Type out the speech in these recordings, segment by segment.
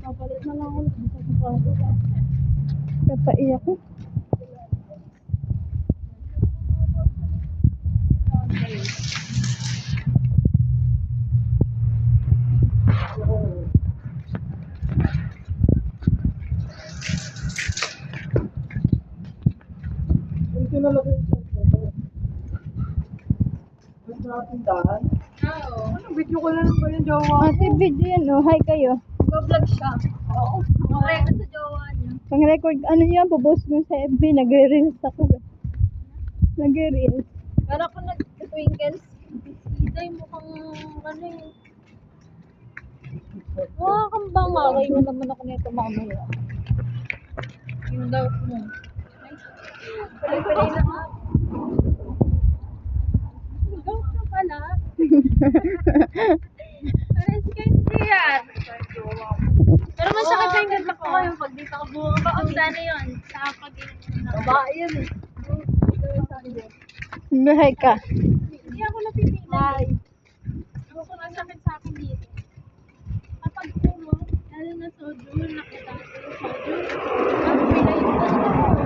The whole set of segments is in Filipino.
Papalit na lang ako. Kapaiyak ko. Ito na lang yung tindahan. Oo. Ano, video ko na lang ba yung jowa? Ate, video yan oh. Hi kayo. Nag-vlog siya. Oo. Record sa jowa niya. Pang record, ano yan, popost mo sa FB. Nagre-reels ako. Nagre-reels. Para ko nag-twinkles. Bisita yung mukhang ano eh. Wow, kang bangaway mo naman ako nito mamaya. Yung daw mo. Pala-pala na nga. Ikaw ka pala. Parang si Kenji yan. Pero masakit na yung ganda ko yung pag dito ka buha ba? Ang sana yun. Sa pag-inom. Babae yun eh. Hi ka. Hindi ako napipilan. Ako ko nasakit sa akin dito. Kapag pumo, lalo na soju, nakita ko yung soju. Ang pinayutan ako.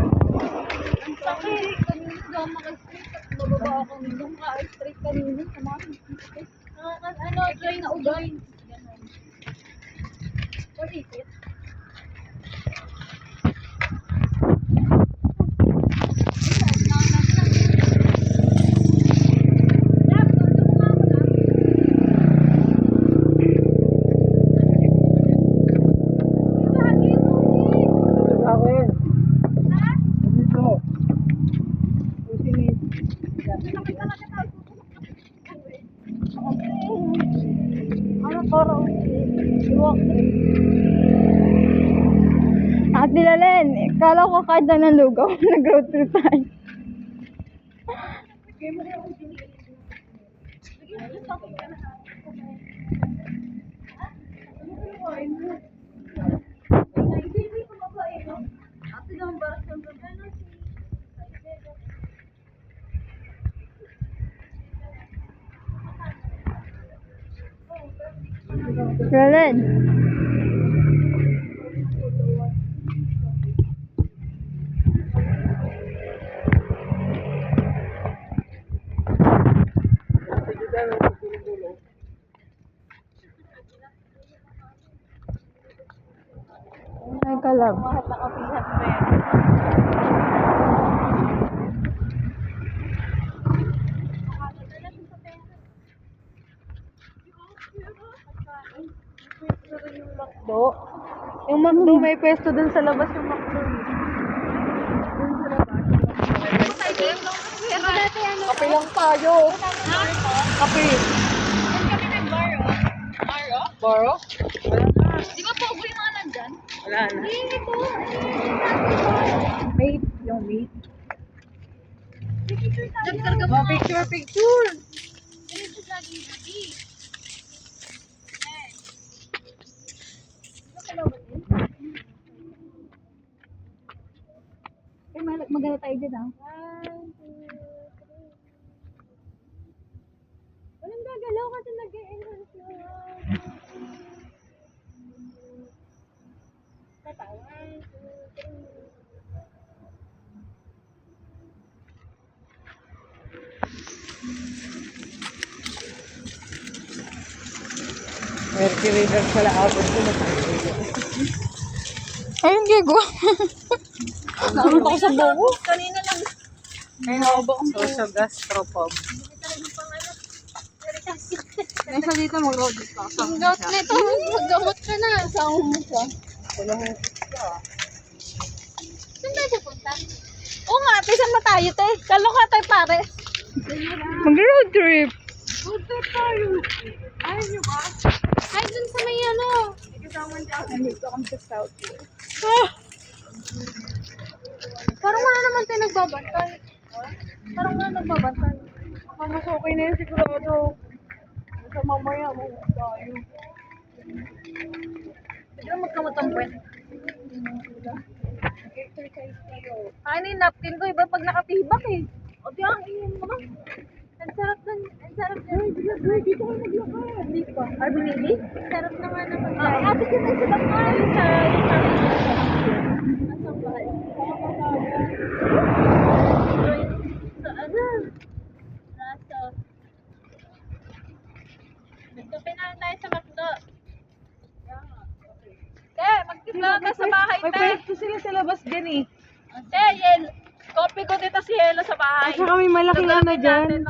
Ang sakit. Kanina daw maka-straight. At bababa ako nung ka-straight kanina. Sa mga sisip. Ano, joint na ugoy. Ganon. What is it? Ate Lalen, kala ko kahit na ng lugaw. Nag-road trip tayo. Lalen. Ay, kalab. Mahal na kapihan mo yan. McDo. Yung McDo, may pwesto dun sa labas yung McDo. Dun sa labas. Dati ano? Kape lang tayo. Kape. Doon kami nag-baro. Baro? Baro? Di ba pogo yung mga nandyan? Wala na. Hindi po. Mate. Yung mate. Diyan karga mo. Oh, picture, picture. Ganito lagi yung gabi. Maganda tayo dyan ah. 1, 2, 3. Walang gagalaw kasi nag-e-enhance na. Tata, 1, 2, 3. Merky River pala abot ko na. Ayun, gigo. Nakakita ko sa buko. Kanina lang. Ayun ako ba kung social gastropub. Nasa dito mag-road ka. Ang gamot nito. Maggamot ka na. Saan mo ka? Wala mo siya. Saan tayo pupunta? Oo nga, pisan mo tayo, te. Kaloka tayo, pare. Mag-road trip. Road trip tayo. Ayaw nyo ba? Ay, dun sa may ano. Nandito kami sa South. Parang wala naman tayo nagbabantay. Parang wala nagbabantay. Mas okay na yun sigurado. Sa mamaya mo tayo. Hindi na magkamotang puwet. Kain na yung napkin ko, iba pag nakatibak eh. O di ang ingin mo na. Ang sarap dun. Ang sarap dun. Dito ka naglakad. Hindi pa. Ay, binili? Ang sarap naman ng Ah, pagkain. ate ka na sa bakal. Asang bahal. So, ano? Raso. Nagkape na lang tayo sa McDo. Te, magtimpla ka sa bahay, te. May pwesto sila sa labas dyan eh. Te, Yel. Kopi ko dito si Yelo sa bahay. At saka may malaking ano dyan.